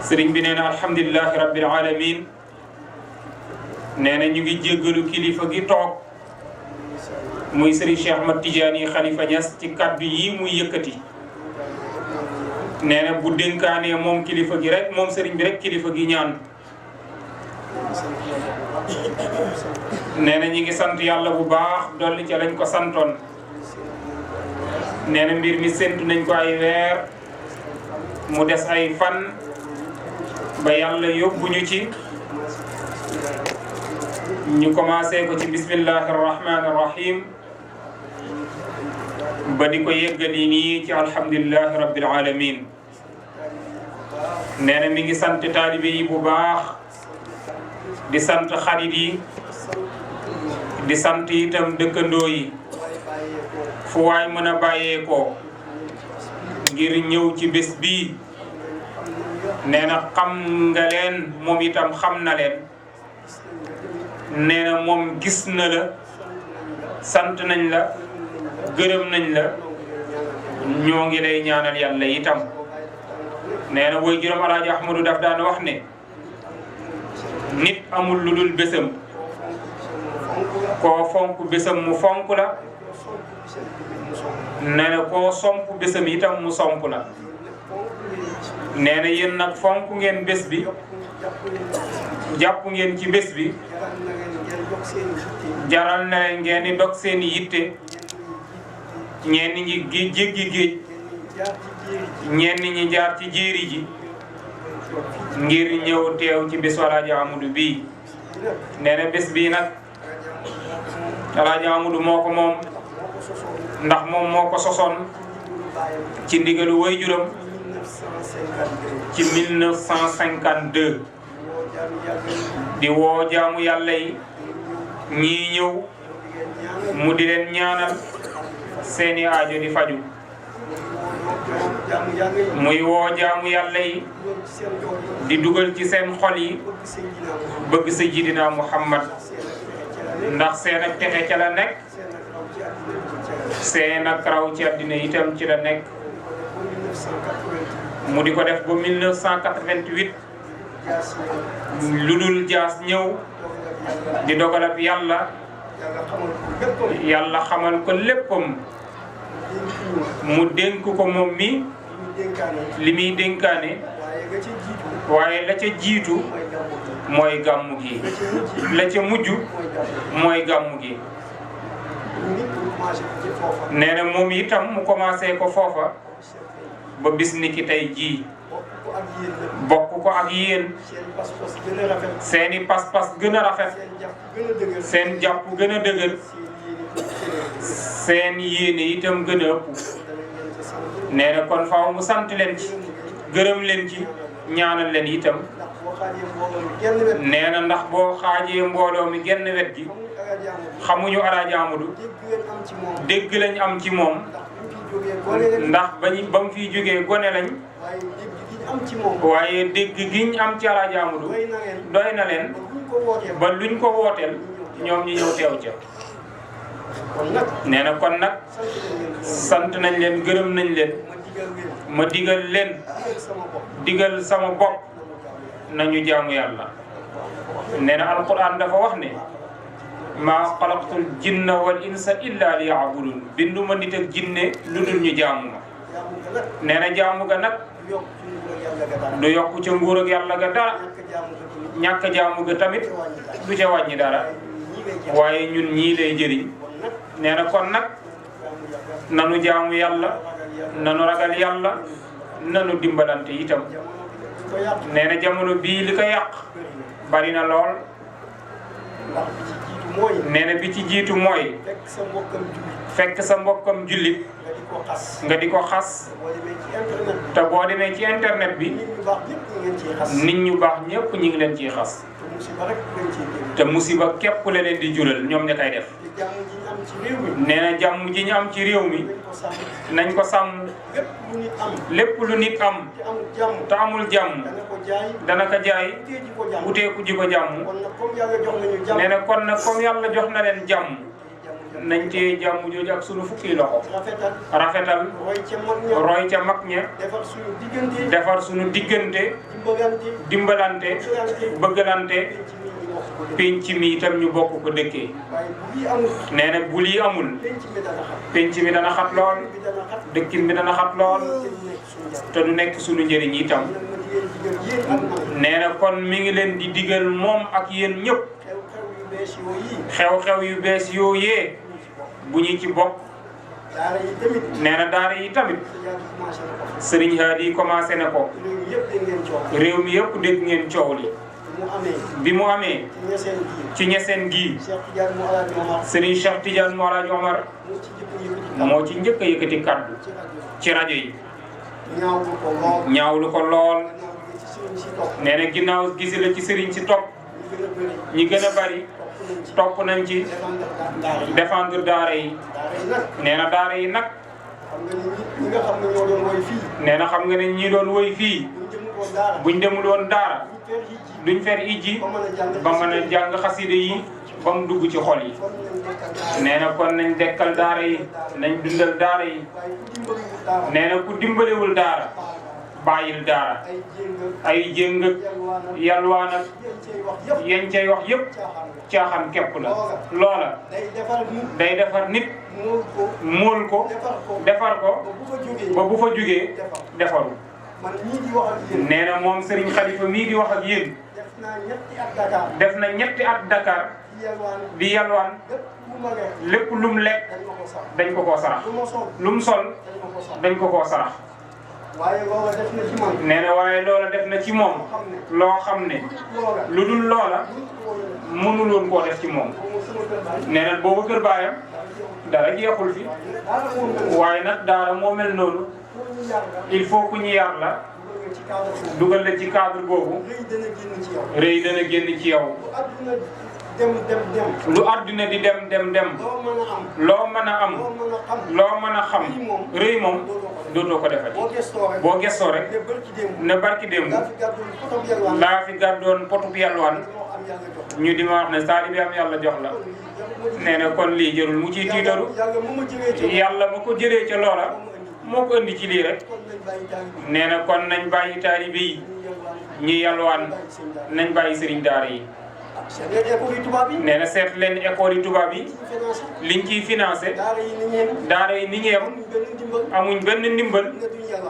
sëriñ bi nee na alhamdulilahi rabbil alamin nee na ñu ngi jéggalu kilifa gi toog muy sëriñ Cheikh Ahmad Tidiane Khalifa Niass ci kaddu yi muy yëkkati nee na bu dénkaanee moom kilifa gi rek moom sëriñ bi rek kilifa gi ñaan nee na ñi ngi sant yàlla bu baax dolli ca lañ ko santoon nee na mbir mi séntu nañ ko ay weer mu des ay fan ba yàlla yóbbuñu ci ñu commencé ko ci bismillahi rahmani rahim ba di ko yeggali nii ci alhamdulillahi rabbil alamin nee na mi ngi sant taalibe yi bu baax di sant xarit yi di sant itam dëkkandoo yi fu waay mën a bàyyeekoo ngir ñëw ci bés bii nee na xam nga leen moom itam xam na leen nee na moom gis na la sant nañ la gërëm nañ la ñoo ngi lay ñaanal yàlla itam nee na booy juróom Alaaji Ahmadu daf daan wax ne nit amul lu dul bésam koo fonk bésam mu fonk la nee na koo somp bésam itam mu somp la nee na yéen nag fonk ngeen bés bi jàpp ngeen ci bés bi jaral na leen ngeen di dog seeni yitte ñenn ñi jéggi géej ñenn ñi jaar ci jéeri ji ngir ñëw teew ci bés Alaaji Amadou bii nee na bés bii nag Alaaji Amadou moo ko moom ndax moom moo ko sosoon ci ndigalu waajuram ci 1952 di woo jaamu yàlla yi ñii ñëw mu di leen ñaanal seeni aajo di faju muy woo jaamu yàlla yi di dugal ci seen xol yi bëgg Sayyidina Muhammad ndax seen ak texe ca la nekk seen ak raw ci àddina itam ci la nekk mu di ko def ba 1988 lu dul jaas ñëw di dogalab yàlla yàlla xamal ko léppam mu dénk ko moom mi li muy dénkaane waaye la ca jiitu mooy gàmmu gi la ca mujj mooy gàmmu gi nee na moom itam mu commencé ko foofa ba bis ni ki tey jii bokk ko ak yéen seeni pas-pas gën a rafet seen jàpp gën a dëgër seen yéene itam gën a ëpp nee na kon faaw mu sant leen ci gërëm leen ci ñaanal leen itam nee na ndax boo xaajee mbooloo mi genn wet gi xamuñu Alaaji Amadou dégg lañ am ci moom ndax ba mu fiy jógee gone lañ waaye dégg giñ am ci Alaaji Amadou doy na leen ba luñ ko wooteel ñoom ñu ñëw teew ca nee na kon nag sant nañ leen gërëm nañ leen ma digal leen digal sama bopp nañu jaamu yàlla nee na alquran dafa wax ne maa xalaqtul jinna wal insa illa liya'budun binduma nit ak jinne lu dul ñu jaamu ma nee na jaamu ga nag du yokk ca nguur ak yàlla ga dara ñàkk jaamu ga tamit du ca wàññi dara waaye ñun ñii lay jëriñ nee na kon nag nanu jaamu yàlla nanu ragal yàlla nanu dimbalante itam nee na jamono bii li ko yàq bari na lool nee na bi ci jiitu mooy fekk sa mbokkam jullit nga di ko xas te boo demee ci internet bi nit ñu baax ñëpp ñu ngi leen ciy xas te musiba képp la leen di jural ñoom ña koy def nee na jàmm ji ñu am ci réew mi nañ ko sàmm lépp lu nit am te amul jàmm dana ko jaay uteeku ji ko jàmm nee na kon nag comme yàlla jox na leen jàmm nañ cee jàmm jooju ak sunu fukki loxo rafetal roy ca mag ña defar sunu diggante dimbalante bëggalante penc mi itam ñu bokk ko dëkkee nee na bu lii amul penc mi dana xat lool dëkkin bi dana xat lool te du nekk suñu njëriñ itam nee na kon mi ngi leen di digal moom ak yéen ñëpp xew-xew yu bees yooyee bu ñu ci bokk nee na daara yi tamit Serigne Hadi commencé na ko réew mi yëpp dégg ngeen coow li bi mu amee ci ñeseen gii Serigne Cheikh Tidiane Mo Alhaji Omar moo ci njëkk a yëkkati kaddu ci rajo yi ñaawlu ko lool nee na ginnaaw gisi la ci Serigne si topp ñi gën a bari topp nañ ci défendre daara yi nee na daara yi nag nee na xam nga ne ñi doon woy fii buñ demul woon daara duñ fer ijji ba mën a jàng xasida yi ba mu dugg ci xol yi nee na kon nañ dekkal daara yi nañ dundal daara yi nee na ku dimbalewul daara bàyyil daara ay jéng ak yalwaan ak yañ cay wax yëpp caaxaan képp la loola day defar nit muul ko defar ko ba bu fa jógee defaru nee na moom Serigne Khalifa mii di wax ak yéen def na ñetti at Dakar di yalwaan lépp lum lekk dañ ko koo sarax lum sol dañ ko koo sarax nee na waaye loola def na ci moom loo xam ne lu dul loola mënuloon koo def ci moom nee na boobu kër baayam dara jeexul fi waaye nag daara moo mel noonu il faut ku ñu yar la dugal la ci cadre boobu rëy dana génn ci yow lu àdduna di dem loo mën a am loo mën a xam rëy moom dootoo ko defati boo gestoo rek ne barki démb laa fi gàddoon potub yalwaan ñu di ma wax ne saali bi am yàlla jox la nee na kon lii jërul mu ciy tiitaru yàlla ma ko jëlee ca loola moo ko indi ci lii rek nee na kon nañ bàyyi taalibe yi ñi yalwaan nañ bàyyi sëriñ daara yi nee na seet leen école yi tubaab yi liñ ciy financé daara yi ni ñeem amuñ benn ndimbal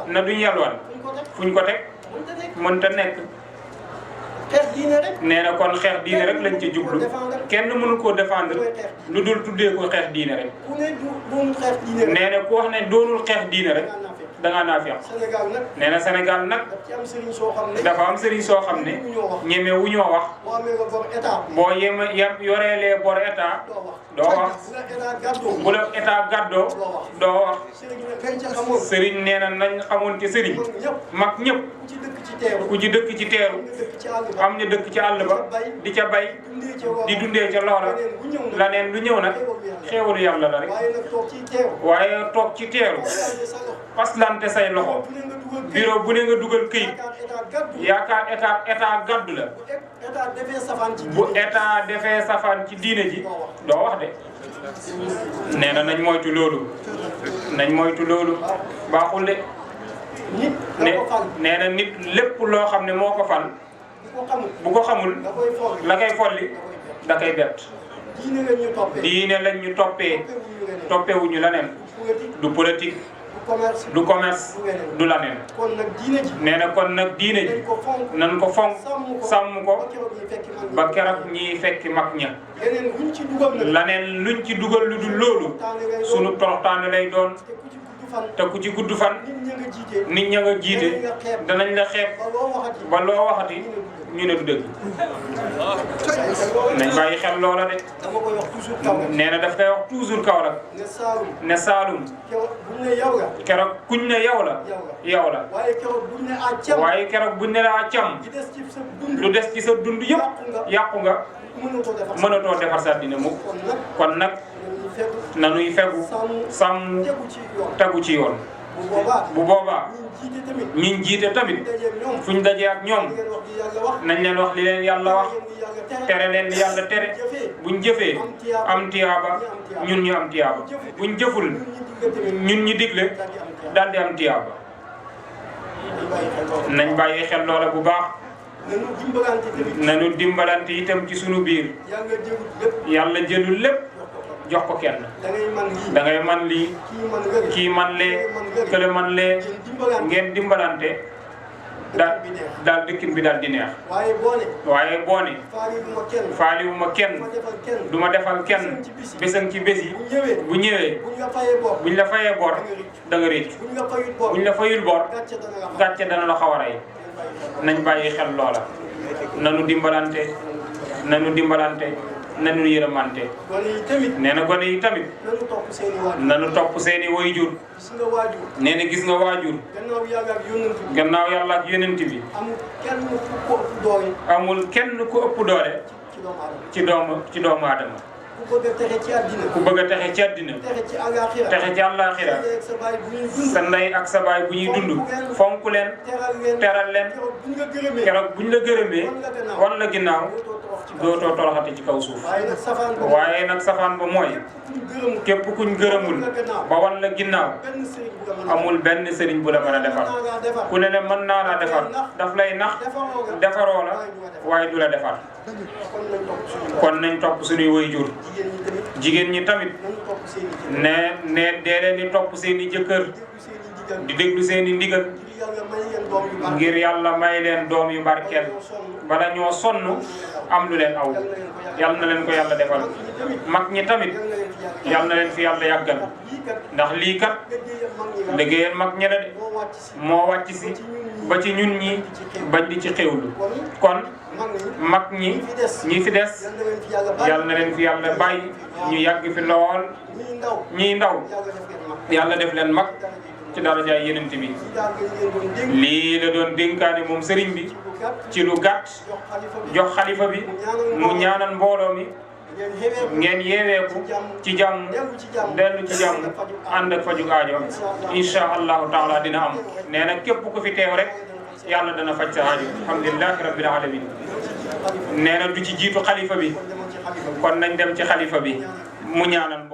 na duñ yalwaan fuñ ko teg mënta nekk nee na kon xeex diine rek lañ ca jublu kenn mënu koo défendre lu dul tuddee ko xeex diine rek nee na ku wax ne doonul xeex diine rek da ngaa naa fi am nee na Sénégal nag dafa am sëriñ soo xam ne ñeme wu ñoo wax boo yoreelee bor état doo wax bu la état gàddoo doo wax sëriñ nee na nañ xamoon ci sëriñ mag ñëpp ku ci dëkk ci teeru am ñu dëkk ci àll ba di ca bay di dundee ca loola laneen lu ñëw nag xéewalu yàlla la rek waaye toog ci teeru paslante say loxo bureau bu ne nga dugal këyit yaakaar état gàddu la bu état defee safaan ci diine ji doo wax de nee na nañ moytu loolu baaxul de nee na nit lépp loo xam ne moo ko fal bu ko xamul la koy folli da koy bett diine lañ ñu toppewuñu leneen du politique du commerce du laneen nee na kon nag diine ji nan ko fonk sàmm ko ba keroog ñiy fekki mag ña laneen luñ ci dugal lu dul loolu sunu toroxtaane lay doon te ku ci gudd fan nit ña nga jiite danañ la xeeb ba loo waxati ñu ne du dëgg nañ bàyyi xel loola de nee na daf koy wax toujours Kaolack ne Saalum keroog kuñ ne yow la waaye keroog buñ ne la cam lu des ci sa dund yëpp yàqu nga mënatoo defar sa dina mukk kon nag nanuy fegu sàmm tegu ci yoon bu boobaa ñiñ jiite tamit fuñ dajee ak ñoom nañ leen wax li leen yàlla wax tere leen li yàlla tere buñ jëfee am tiyaaba ñun ñu am tiyaaba buñ jëful ñun ñi digle daal di am tiyaaba nañ bàyyi xel loola bu baax. nañu dimbalante itam ci sunu biir. yàlla jëlul lépp jox ko kenn. da ngay man lii kii man lee kële man lee ngeen dimbalante daal dëkkin bi daal di neex. waaye boo ne faaliwuma kenn du ma defal kenn bésan ci bés yi bu ñëwee buñ la fayee bor da nga réccu buñ la fayul bor gàcce dana la xaw a rey. nañ bàyyi xel loola. nanu dimbalante nanu yërëmante. nee na gone yi tamit nanu topp seeni waajur. nee na gis nga waajur gannaaw yàlla ak yonent bi amul kenn ku ëpp doole ci doomu aadama. ku bëgg a texe ci àddina texe ci àllaaxira sa ndey ak sa baay bu ñuy dund fonk leen teral leen keroog buñ la gërëmee wan la ginnaaw dootoo toroxati ci kaw suuf. waaye nag safaan ba mooy képp kuñ gërëmul ba wan la ginnaaw amul benn sëriñ bu la mën a defar. ku ne mën naa la defar daf lay nax defaroo la waaye du la defar. kon nañ topp suñuy waajur. jigéen ñi tamit ne dee leen di topp seen i jëkkër di déglu seen i ndigal ngir yàlla may leen doom yu barkeel bala ñoo sonn am lu leen aw. yal na leen ko yàlla defal. mag ñi tamit yal na leen fi yàlla yàggal ndax lii kat liggéeyal mag ñi la de moo wàcc si ba ci ñun ñi bañ di ci xewlu. kon mag ñi fi des yal na leen fi yàlla bàyyi ñu yàgg fi lool. ñiy ndaw yàlla def leen mag ci darajaay Yonent bi. lii la doon dénkaane moom sëriñ bi ci lu gàtt jox xalifa bi mu ñaanal mbooloo mi ngeen yeeweeku ci jàmm dellu ci jàmm ànd ak faju aajo insha allahu taala dina am. nee na képp ku fi teew rek yàlla dana faj sa aajo alhamdulillahi rabbil alamin. nee na du ci jiitu xalifa bi kon nañ dem ci xalifa bi mu ñaanal